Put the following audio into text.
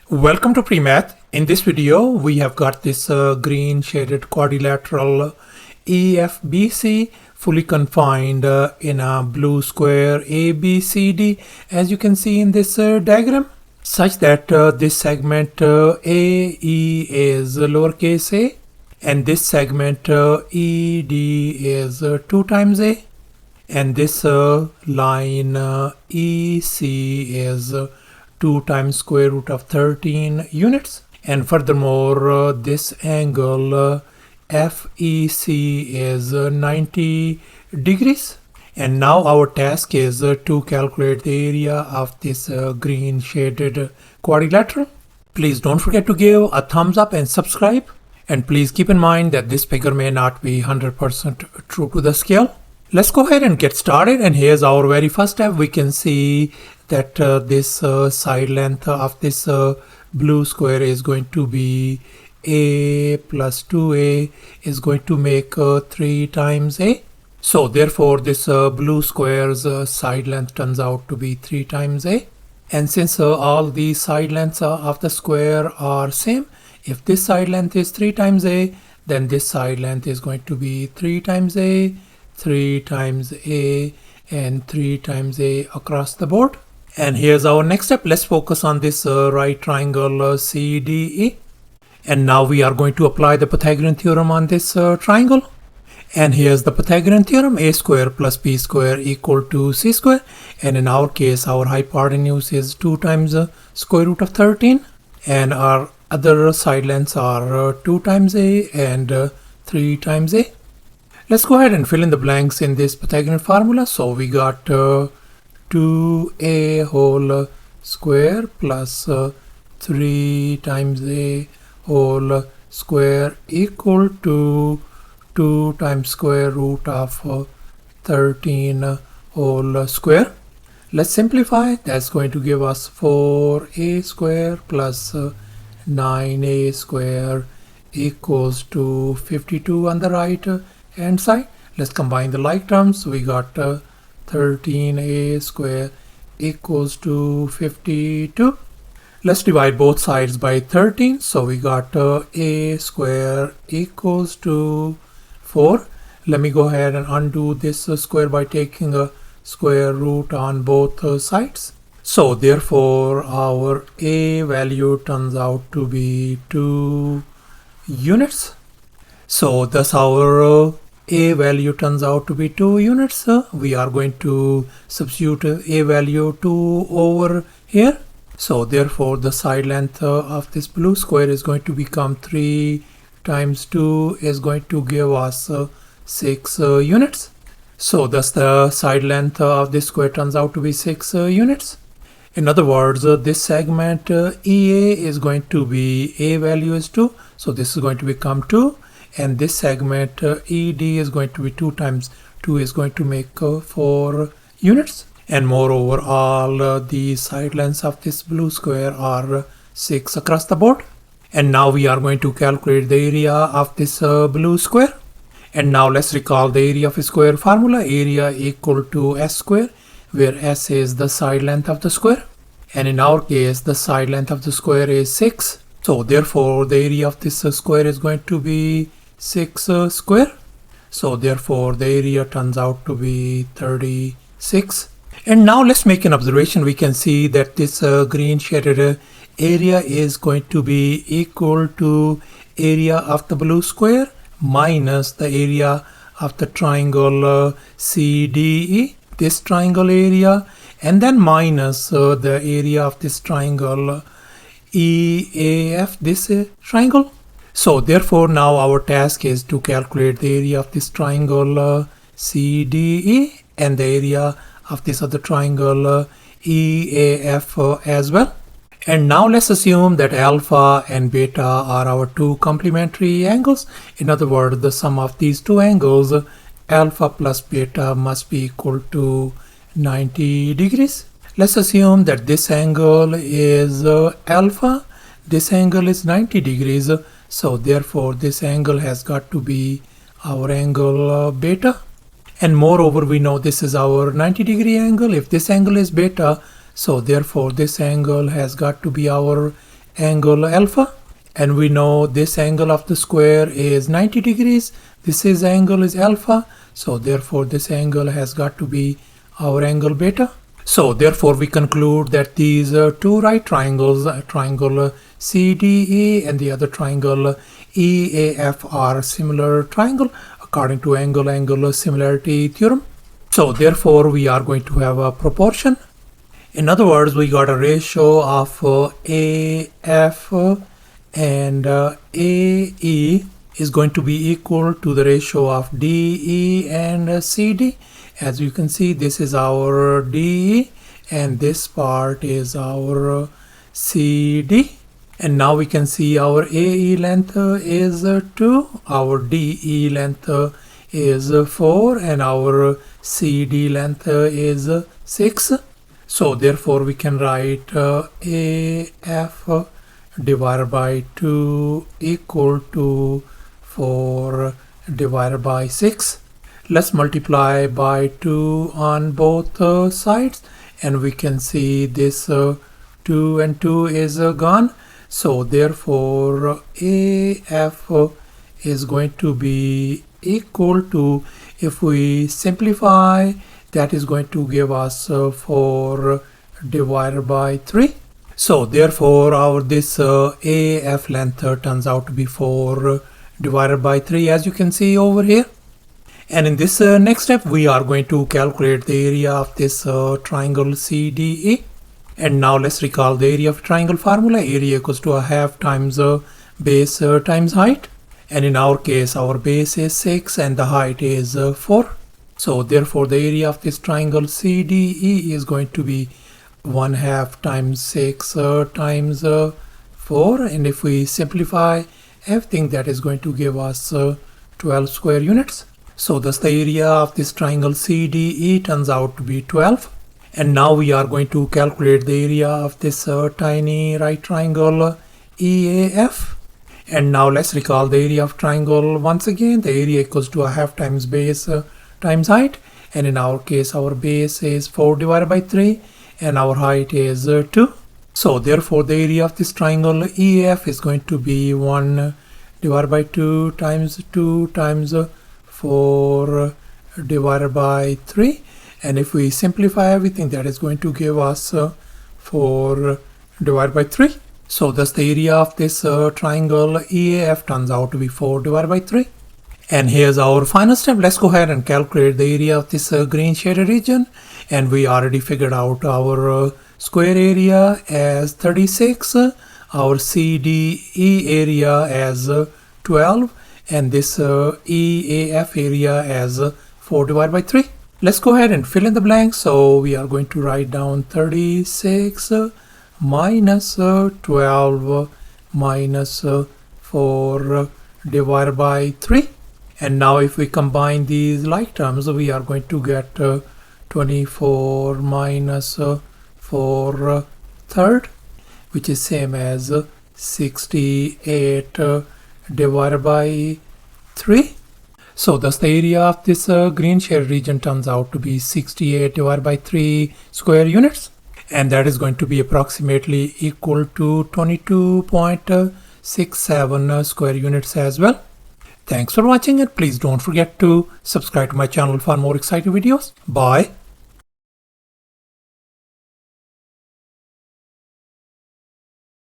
Welcome to PreMath. In this video, we have got this green shaded quadrilateral EFBC fully confined in a blue square ABCD, as you can see in this diagram, such that this segment AE is lowercase a, and this segment ED is 2 times a, and this line EC is 2 times square root of 13 units. And furthermore, this angle FEC is 90 degrees. And now our task is to calculate the area of this green shaded quadrilateral. Please don't forget to give a thumbs up and subscribe. And please keep in mind that this figure may not be 100% true to the scale. Let's go ahead and get started. And here's our very first step. We can see that this side length of this blue square is going to be a plus 2a is going to make 3 times a. So therefore this blue square's side length turns out to be 3 times a. And since all the side lengths of the square are same, if this side length is 3 times a, then this side length is going to be 3 times a, 3 times a, and 3 times a across the board. And here's our next step. Let's focus on this right triangle CDE. And now we are going to apply the Pythagorean theorem on this triangle. And here's the Pythagorean theorem: a square plus b square equal to c square. And in our case, our hypotenuse is 2 times square root of 13. And our other side lengths are 2 times a and 3 times a. Let's go ahead and fill in the blanks in this Pythagorean formula. So we got 2a whole square plus 3 times a whole square equal to 2 times square root of 13 whole square. Let's simplify. That's going to give us 4a square plus 9a square equals to 52 on the right hand side. Let's combine the like terms. We got 13a square equals to 52. Let's divide both sides by 13. So we got a square equals to 4. Let me go ahead and undo this square by taking a square root on both sides. So therefore our a value turns out to be 2 units. So thus our a value turns out to be 2 units. We are going to substitute a value 2 over here. So therefore the side length of this blue square is going to become 3 times 2 is going to give us 6 units. So thus the side length of this square turns out to be 6 units. In other words, this segment EA is going to be a value is 2. So this is going to become 2. And this segment ED is going to be 2 times 2 is going to make 4 units. And moreover, all the side lengths of this blue square are 6 across the board. And now we are going to calculate the area of this blue square. And now let's recall the area of a square formula. Area equal to s square, where s is the side length of the square. And in our case, the side length of the square is 6. So therefore the area of this square is going to be 6 square. So therefore the area turns out to be 36. And now let's make an observation. We can see that this green shaded area is going to be equal to area of the blue square minus the area of the triangle CDE, this triangle area, and then minus the area of this triangle EAF, this triangle. So therefore now our task is to calculate the area of this triangle CDE and the area of this other triangle EAF as well. And now let's assume that alpha and beta are our 2 complementary angles. In other words, the sum of these 2 angles, alpha plus beta, must be equal to 90 degrees. Let's assume that this angle is alpha, this angle is 90 degrees. So therefore this angle has got to be our angle beta. And moreover, we know this is our 90-degree angle. If this angle is beta, so therefore this angle has got to be our angle alpha, and we know this angle of the square is 90 degrees. This angle is alpha, so therefore this angle has got to be our angle beta. So therefore we conclude that these two right triangles, triangle CDE and the other triangle EAF, are similar triangle according to angle similarity theorem. So therefore we are going to have a proportion. In other words, we got a ratio of AF and AE is going to be equal to the ratio of DE and CD. As you can see, this is our DE and this part is our CD. And now we can see our AE length is 2, our DE length is 4, and our CD length is 6. So therefore we can write AF divided by 2 equal to 4 divided by 6. Let's multiply by 2 on both sides, and we can see this 2 and 2 is gone. So therefore AF is going to be equal to, if we simplify, that is going to give us 4 divided by 3. So therefore our this AF length turns out to be 4 divided by 3, as you can see over here. And in this next step we are going to calculate the area of this triangle CDE. And now let's recall the area of triangle formula. Area equals to a half times base times height. And in our case, our base is 6 and the height is 4. So therefore the area of this triangle CDE is going to be 1/2 times 6 times 4. And if we simplify everything, that is going to give us 12 square units. So thus the area of this triangle CDE turns out to be 12. And now we are going to calculate the area of this tiny right triangle EAF. And now let's recall the area of triangle once again. The area equals to a half times base times height. And in our case, our base is 4 divided by 3 and our height is 2. So therefore the area of this triangle EAF is going to be 1 divided by 2 times 4 divided by 3. And if we simplify everything, that is going to give us 4 divided by 3. So thus the area of this triangle EAF turns out to be 4 divided by 3. And here's our final step. Let's go ahead and calculate the area of this green shaded region. And we already figured out our square area as 36, our CDE area as 12, and this EAF area as 4 divided by 3. Let's go ahead and fill in the blanks. So we are going to write down 36 minus 12 minus 4 divided by 3. And now if we combine these like terms, we are going to get 24 minus 4 third, which is same as 68 divided by 3. So thus the area of this green shaded region turns out to be 68 divided by 3 square units. And that is going to be approximately equal to 22.67 square units as well. Thanks for watching, and please don't forget to subscribe to my channel for more exciting videos. Bye.